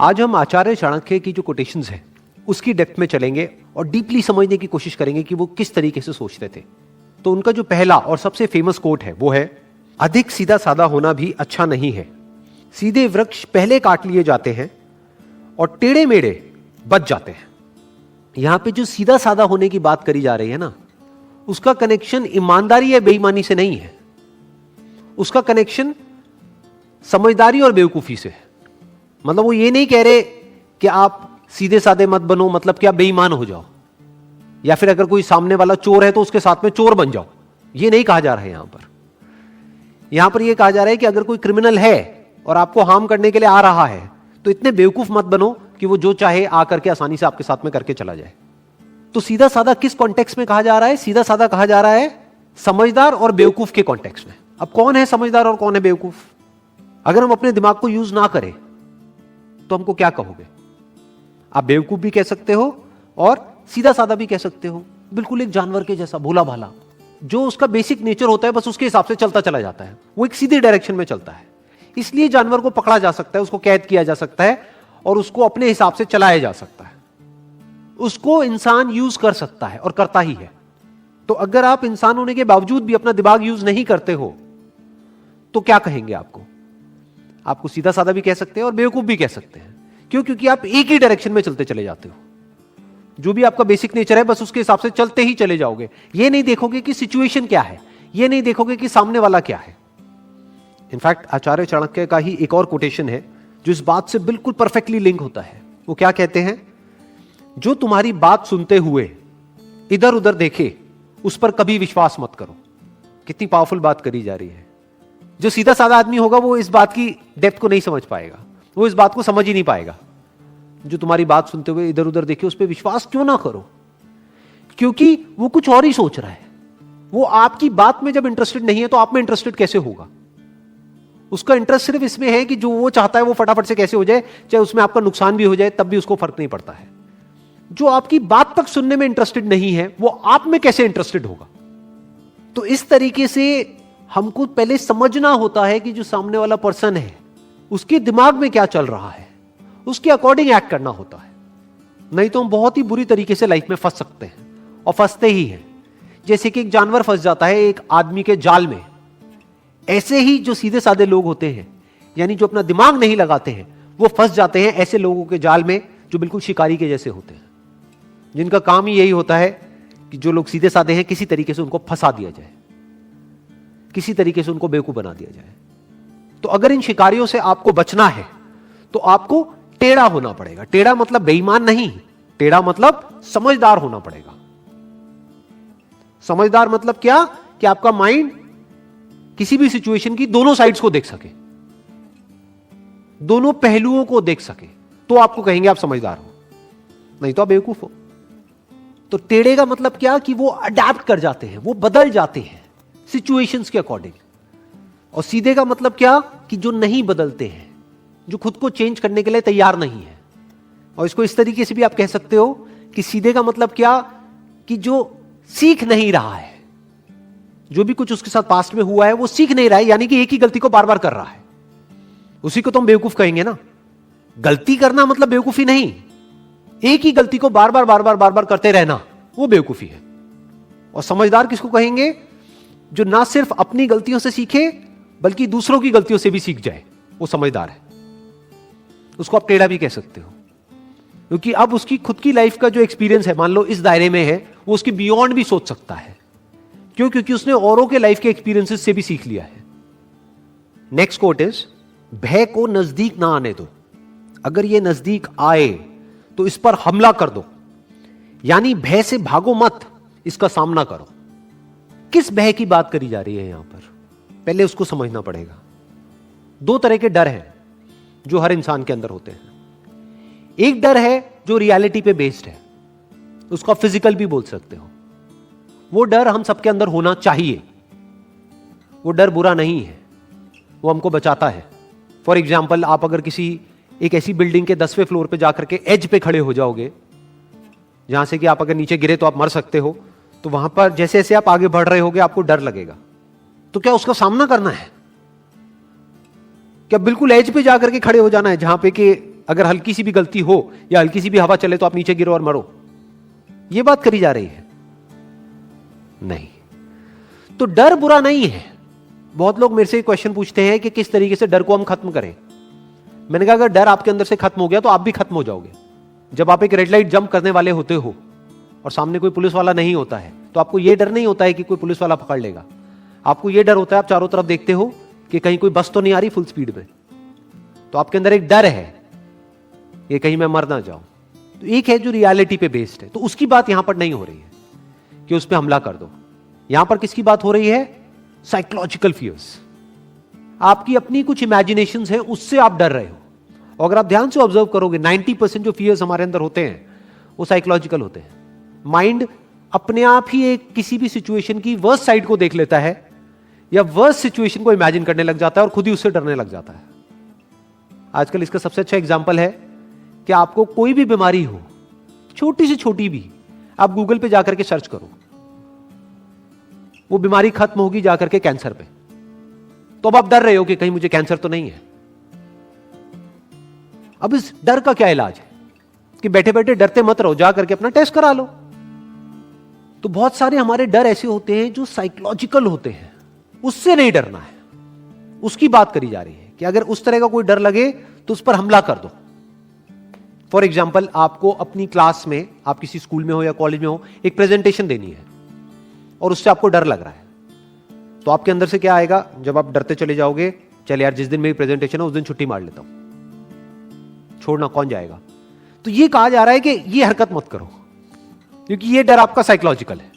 आज हम आचार्य चाणक्य की जो कोटेशंस हैं उसकी डेप्थ में चलेंगे और डीपली समझने की कोशिश करेंगे कि वो किस तरीके से सोचते थे। तो उनका जो पहला और सबसे फेमस कोट है वो है, अधिक सीधा साधा होना भी अच्छा नहीं है। सीधे वृक्ष पहले काट लिए जाते हैं और टेढ़े मेढ़े बच जाते हैं। यहां पे जो सीधा साधा होने की बात करी जा रही है ना, उसका कनेक्शन ईमानदारी या बेईमानी से नहीं है, उसका कनेक्शन समझदारी और बेवकूफी से है। मतलब वो ये नहीं कह रहे कि आप सीधे साधे मत बनो, मतलब कि आप बेईमान हो जाओ, या फिर अगर कोई सामने वाला चोर है तो उसके साथ में चोर बन जाओ। ये नहीं कहा जा रहा है यहां पर यह कहा जा रहा है कि अगर कोई क्रिमिनल है और आपको हार्म करने के लिए आ रहा है तो इतने बेवकूफ मत बनो कि वो जो चाहे आकर के आसानी से आपके साथ में करके चला जाए। तो सीधा साधा किस कॉन्टेक्स्ट में कहा जा रहा है? सीधा साधा कहा जा रहा है समझदार और बेवकूफ के कॉन्टेक्स्ट में। अब कौन है समझदार और कौन है बेवकूफ? अगर हम अपने दिमाग को यूज ना करें तो हमको क्या कहोगे? आप बेवकूफ भी कह सकते हो और सीधा साधा भी कह सकते हो। बिल्कुल एक जानवर के जैसा भोला भाला, जो उसका बेसिक नेचर होता है बस उसके हिसाब से चलता चला जाता है, वो एक सीधी डायरेक्शन में चलता है। इसलिए जानवर को पकड़ा जा सकता है, उसको कैद किया जा सकता है और उसको अपने हिसाब से चलाया जा सकता है। उसको इंसान यूज कर सकता है और करता ही है। तो अगर आप इंसान होने के बावजूद भी अपना दिमाग यूज नहीं करते हो तो क्या कहेंगे? आपको सीधा साधा भी कह सकते हैं और बेवकूफ भी कह सकते हैं। क्यों? क्योंकि आप एक ही डायरेक्शन में चलते चले जाते हो। जो भी आपका बेसिक नेचर है बस उसके हिसाब से चलते ही चले जाओगे। ये नहीं देखोगे कि सिचुएशन क्या है, ये नहीं देखोगे कि सामने वाला क्या है। इनफैक्ट आचार्य चाणक्य का ही एक और कोटेशन है जो इस बात से बिल्कुल परफेक्टली लिंक होता है। वो क्या कहते हैं? जो तुम्हारी बात सुनते हुए इधर उधर देखे उस पर कभी विश्वास मत करो। कितनी पावरफुल बात करी जा रही है। जो सीधा साधा आदमी होगा वो इस बात की डेप्थ को नहीं समझ पाएगा, वो इस बात को समझ ही नहीं पाएगा। जो तुम्हारी बात सुनते हुए इधर उधर देखे उस पर विश्वास क्यों ना करो, क्योंकि वो कुछ और ही सोच रहा है। वो आपकी बात में जब इंटरेस्टेड नहीं है तो आप में इंटरेस्टेड कैसे होगा? उसका इंटरेस्ट सिर्फ इसमें है कि जो वो चाहता है वो फटाफट से कैसे हो जाए, चाहे उसमें आपका नुकसान भी हो जाए तब भी उसको फर्क नहीं पड़ता है। जो आपकी बात तक सुनने में इंटरेस्टेड नहीं है वो आप में कैसे इंटरेस्टेड होगा? तो इस तरीके से हमको पहले समझना होता है कि जो सामने वाला पर्सन है उसके दिमाग में क्या चल रहा है, उसके अकॉर्डिंग एक्ट करना होता है। नहीं तो हम बहुत ही बुरी तरीके से लाइफ में फंस सकते हैं और फंसते ही हैं। जैसे कि एक जानवर फंस जाता है एक आदमी के जाल में, ऐसे ही जो सीधे साधे लोग होते हैं, यानी जो अपना दिमाग नहीं लगाते हैं, वो फंस जाते हैं ऐसे लोगों के जाल में जो बिल्कुल शिकारी के जैसे होते हैं, जिनका काम ही यही होता है कि जो लोग सीधे साधे हैं किसी तरीके से उनको फंसा दिया जाए, किसी तरीके से उनको बेवकूफ बना दिया जाए। तो अगर इन शिकारियों से आपको बचना है तो आपको टेढ़ा होना पड़ेगा। टेढ़ा मतलब बेईमान नहीं, टेढ़ा मतलब समझदार होना पड़ेगा। समझदार मतलब क्या? कि आपका माइंड किसी भी सिचुएशन की दोनों साइड्स को देख सके, दोनों पहलुओं को देख सके, तो आपको कहेंगे आप समझदार हो, नहीं तो आप बेवकूफ हो। तो टेढ़े का मतलब क्या? कि वो अडैप्ट कर जाते हैं, वो बदल जाते हैं सिचुएशंस के अकॉर्डिंग। और सीधे का मतलब क्या? कि जो नहीं बदलते हैं, जो खुद को चेंज करने के लिए तैयार नहीं है। और इसको इस तरीके से भी आप कह सकते हो कि सीधे का मतलब क्या? कि जो सीख नहीं रहा है, जो भी कुछ उसके साथ पास्ट में हुआ है वो सीख नहीं रहा है, यानी कि एक ही गलती को बार बार कर रहा है। उसी को तो हम बेवकूफ कहेंगे ना। गलती करना मतलब बेवकूफी नहीं, एक ही गलती को बार बार बार बार बार बार करते रहना वो बेवकूफी है। और समझदार किसको कहेंगे? जो ना सिर्फ अपनी गलतियों से सीखे बल्कि दूसरों की गलतियों से भी सीख जाए, वो समझदार है। उसको आप टेढ़ा भी कह सकते हो, क्योंकि अब उसकी खुद की लाइफ का जो एक्सपीरियंस है, मान लो इस दायरे में है, वो उसकी बियॉन्ड भी सोच सकता है। क्यों? क्योंकि उसने औरों के लाइफ के एक्सपीरियंसेस से भी सीख लिया है। नेक्स्ट कोट इज, भय को नजदीक ना आने दो। अगर ये नजदीक आए तो इस पर हमला कर दो, यानी भय से भागो मत, इसका सामना करो। किस भय की बात करी जा रही है यहां पर? पहले उसको समझना पड़ेगा। दो तरह के डर हैं जो हर इंसान के अंदर होते हैं। एक डर है जो रियलिटी पे बेस्ड है, उसका फिजिकल भी बोल सकते हो। वो डर हम सबके अंदर होना चाहिए। वो डर बुरा नहीं है, वो हमको बचाता है। फॉर एग्जाम्पल, आप अगर किसी एक ऐसी बिल्डिंग के 10वें फ्लोर पे जाकर के एज पे खड़े हो जाओगे, जहां से कि आप अगर नीचे गिरे तो आप मर सकते हो, तो वहां पर जैसे जैसे आप आगे बढ़ रहे होगे आपको डर लगेगा। तो क्या उसका सामना करना है? क्या बिल्कुल एज पे जाकर के खड़े हो जाना है जहां पे कि अगर हल्की सी भी गलती हो या हल्की सी भी हवा चले तो आप नीचे गिरो और मरो, यह बात करी जा रही है? नहीं। तो डर बुरा नहीं है। बहुत लोग मेरे से क्वेश्चन पूछते हैं कि किस तरीके से डर को हम खत्म करें। मैंने कहा अगर डर आपके अंदर से खत्म हो गया तो आप भी खत्म हो जाओगे। जब आप एक रेड लाइट जंप करने वाले होते हो और सामने कोई पुलिस वाला नहीं होता है तो आपको यह डर नहीं होता है कि कोई पुलिस वाला पकड़ लेगा। आपको यह डर होता है, आप चारों तरफ देखते हो कि कहीं कोई बस तो नहीं आ रही फुल स्पीड में, तो आपके अंदर एक डर है कि कहीं मैं मर ना जाऊं। तो एक है जो रियलिटी पे बेस्ड है, तो उसकी बात यहां पर नहीं हो रही है कि उस पर हमला कर दो। यहां पर किसकी बात हो रही है? Psychological fears. आपकी अपनी कुछ इमेजिनेशंस हैं, उससे आप डर रहे हो। और अगर आप ध्यान से ऑब्जर्व करोगे 90% जो फियर्स हमारे अंदर होते हैं वो साइकोलॉजिकल होते हैं। माइंड अपने आप ही एक किसी भी सिचुएशन की वर्स्ट साइड को देख लेता है या वर्स्ट सिचुएशन को इमेजिन करने लग जाता है और खुद ही उससे डरने लग जाता है। आजकल इसका सबसे अच्छा एग्जांपल है कि आपको कोई भी बीमारी हो, छोटी से छोटी भी, आप गूगल पे जाकर के सर्च करो, वो बीमारी खत्म होगी जाकर के कैंसर पे, तो अब आप डर रहे हो कि कहीं मुझे कैंसर तो नहीं है। अब इस डर का क्या इलाज है कि बैठे बैठे डरते मत रहो, जाकर के अपना टेस्ट करा लो। तो बहुत सारे हमारे डर ऐसे होते हैं जो साइकोलॉजिकल होते हैं, उससे नहीं डरना है। उसकी बात करी जा रही है कि अगर उस तरह का कोई डर लगे तो उस पर हमला कर दो। फॉर एग्जाम्पल, आपको अपनी क्लास में, आप किसी स्कूल में हो या कॉलेज में हो, एक प्रेजेंटेशन देनी है और उससे आपको डर लग रहा है, तो आपके अंदर से क्या आएगा? जब आप डरते चले जाओगे, चल यार जिस दिन मेरी प्रेजेंटेशन है उस दिन छुट्टी मार लेता हूं, छोड़ना कौन जाएगा। तो ये कहा जा रहा है कि ये हरकत मत करो, क्योंकि ये डर आपका साइकोलॉजिकल है,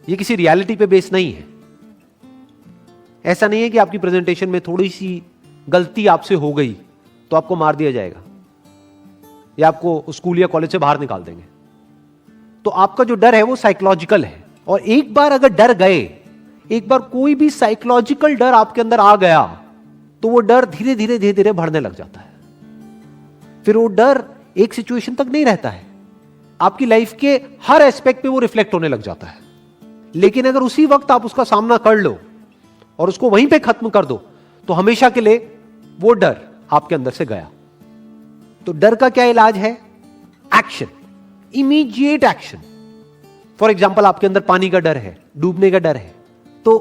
ये किसी रियलिटी पे बेस नहीं है। ऐसा नहीं है कि आपकी प्रेजेंटेशन में थोड़ी सी गलती आपसे हो गई तो आपको मार दिया जाएगा या आपको स्कूल या कॉलेज से बाहर निकाल देंगे। तो आपका जो डर है वो साइकोलॉजिकल है। और एक बार अगर डर गए, एक बार कोई भी साइकोलॉजिकल डर आपके अंदर आ गया तो वो डर धीरे धीरे धीरे धीरे बढ़ने लग जाता है। फिर वो डर एक सिचुएशन तक नहीं रहता है, आपकी लाइफ के हर एस्पेक्ट पे वो रिफ्लेक्ट होने लग जाता है। लेकिन अगर उसी वक्त आप उसका सामना कर लो और उसको वहीं पे खत्म कर दो तो हमेशा के लिए वो डर आपके अंदर से गया। तो डर का क्या इलाज है? Action, immediate action. For example, आपके अंदर पानी का डर है, डूबने का डर है, तो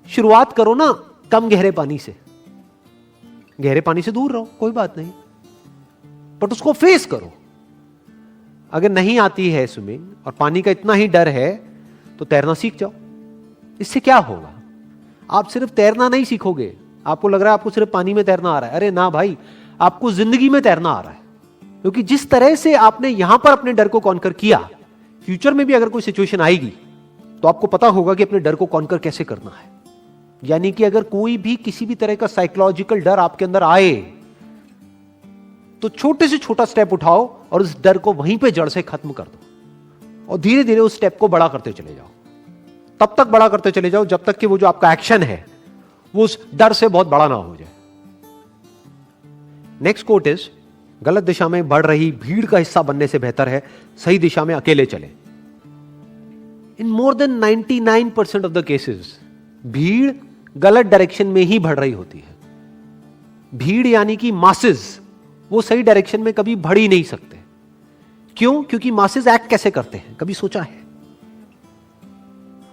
शुरुआत करो ना कम गहरे पानी से। गहरे पानी से दूर रहो, कोई बात नहीं, बट उसको फेस करो। अगर नहीं आती है स्विमिंग और पानी का इतना ही डर है तो तैरना सीख जाओ। इससे क्या होगा? आप सिर्फ तैरना नहीं सीखोगे। आपको लग रहा है आपको सिर्फ पानी में तैरना आ रहा है, अरे ना भाई, आपको जिंदगी में तैरना आ रहा है। क्योंकि जिस तरह से आपने यहां पर अपने डर को कॉन्कर किया, फ्यूचर में भी अगर कोई सिचुएशन आएगी तो आपको पता होगा कि अपने डर को कॉन्कर कैसे करना है। यानी कि अगर कोई भी किसी भी तरह का साइकोलॉजिकल डर आपके अंदर आए तो छोटे से छोटा स्टेप उठाओ और उस डर को वहीं पे जड़ से खत्म कर दो और धीरे धीरे उस स्टेप को बड़ा करते चले जाओ। तब तक बड़ा करते चले जाओ जब तक कि वो जो आपका एक्शन है वो उस डर से बहुत बड़ा ना हो जाए। नेक्स्ट कोट इज, गलत दिशा में बढ़ रही भीड़ का हिस्सा बनने से बेहतर है सही दिशा में अकेले चले। In more than 99% of the cases भीड़ गलत डायरेक्शन में ही बढ़ रही होती है। भीड़ यानी कि मासेस, वो सही डायरेक्शन में कभी बढ़ ही नहीं सकते। क्यों? क्योंकि मासेस एक्ट कैसे करते हैं, कभी सोचा है?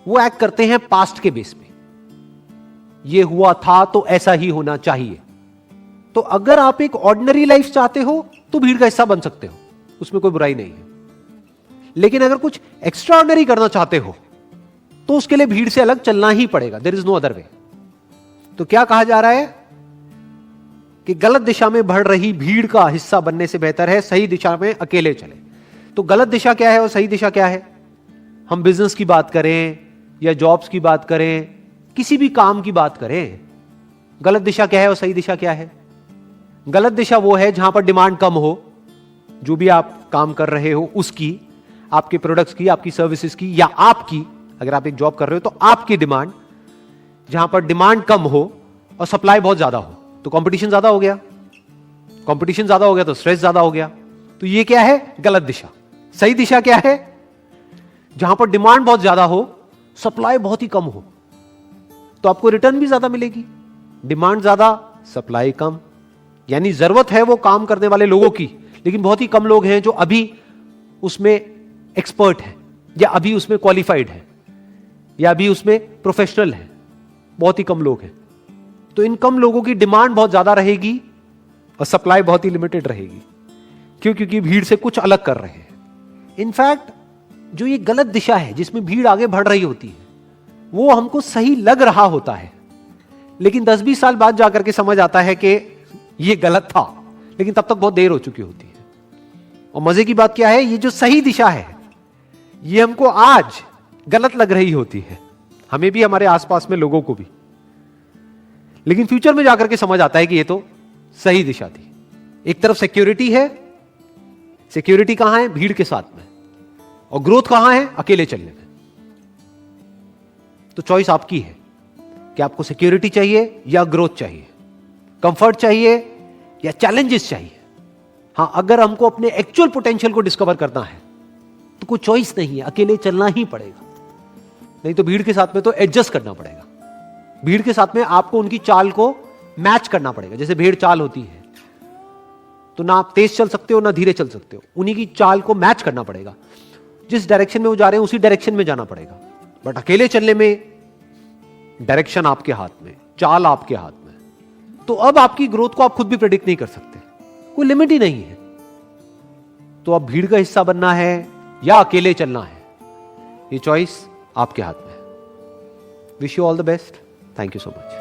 वो एक्ट करते हैं पास्ट के बेस पे, ये हुआ था तो ऐसा ही होना चाहिए। तो अगर आप एक ऑर्डिनरी लाइफ चाहते हो तो भीड़ का हिस्सा बन सकते हो, उसमें कोई बुराई नहीं है। लेकिन अगर कुछ एक्स्ट्रा ऑर्डिनरी करना चाहते हो तो उसके लिए भीड़ से अलग चलना ही पड़ेगा, there is no other way. तो क्या कहा जा रहा है कि गलत दिशा में बढ़ रही भीड़ का हिस्सा बनने से बेहतर है सही दिशा में अकेले चले। तो गलत दिशा क्या है और सही दिशा क्या है? हम बिजनेस की बात करें या जॉब्स की बात करें, किसी भी काम की बात करें, गलत दिशा क्या है और सही दिशा क्या है? गलत दिशा वो है जहां पर डिमांड कम हो, जो भी आप काम कर रहे हो उसकी, आपके प्रोडक्ट्स की, आपकी सर्विसेज की, या आपकी, अगर आप एक जॉब कर रहे हो तो आपकी डिमांड, जहां पर डिमांड कम हो और सप्लाई बहुत ज्यादा हो। तो कंपटीशन ज्यादा हो गया, कंपटीशन ज्यादा हो गया तो स्ट्रेस ज्यादा हो गया। तो ये क्या है? गलत दिशा। सही दिशा क्या है? जहां पर डिमांड बहुत ज्यादा हो, सप्लाई बहुत ही कम हो, तो आपको रिटर्न भी ज्यादा मिलेगी। डिमांड ज्यादा, सप्लाई कम, यानी जरूरत है वो काम करने वाले लोगों की, लेकिन बहुत ही कम लोग हैं जो अभी उसमें एक्सपर्ट हैं, या अभी उसमें क्वालिफाइड है, या अभी उसमें प्रोफेशनल है। बहुत ही कम लोग हैं। तो इन कम लोगों की डिमांड बहुत ज्यादा रहेगी और सप्लाई बहुत ही लिमिटेड रहेगी। क्यों? क्योंकि भीड़ से कुछ अलग कर रहे हैं। इनफैक्ट जो ये गलत दिशा है जिसमें भीड़ आगे बढ़ रही होती है, वो हमको सही लग रहा होता है, लेकिन 10-20 साल बाद जाकर के समझ आता है कि ये गलत था, लेकिन तब तक बहुत देर हो चुकी होती है। और मजे की बात क्या है, ये जो सही दिशा है ये हमको आज गलत लग रही होती है, हमें भी, हमारे आसपास में लोगों को भी, लेकिन फ्यूचर में जाकर के समझ आता है कि ये तो सही दिशा थी। एक तरफ सिक्योरिटी है, सिक्योरिटी कहां है? भीड़ के साथ में। और ग्रोथ कहां है? अकेले चलने में। तो चॉइस आपकी है कि आपको सिक्योरिटी चाहिए या ग्रोथ चाहिए, कंफर्ट चाहिए या चैलेंजेस चाहिए। हां, अगर हमको अपने एक्चुअल पोटेंशियल को डिस्कवर करना है तो कोई चॉइस नहीं है, अकेले चलना ही पड़ेगा। नहीं तो भीड़ के साथ में तो एडजस्ट करना पड़ेगा। भीड़ के साथ में आपको उनकी चाल को मैच करना पड़ेगा। जैसे भेड़ चाल होती है तो ना आप तेज चल सकते हो ना धीरे चल सकते हो, उन्हीं की चाल को मैच करना पड़ेगा। जिस डायरेक्शन में वो जा रहे हैं उसी डायरेक्शन में जाना पड़ेगा। बट अकेले चलने में डायरेक्शन आपके हाथ में, चाल आपके हाथ में। तो अब आपकी ग्रोथ को आप खुद भी प्रेडिक्ट नहीं कर सकते, कोई लिमिट ही नहीं है। तो अब भीड़ का हिस्सा बनना है या अकेले चलना है, ये चॉइस आपके हाथ में है। Wish you all the best. Thank you so much.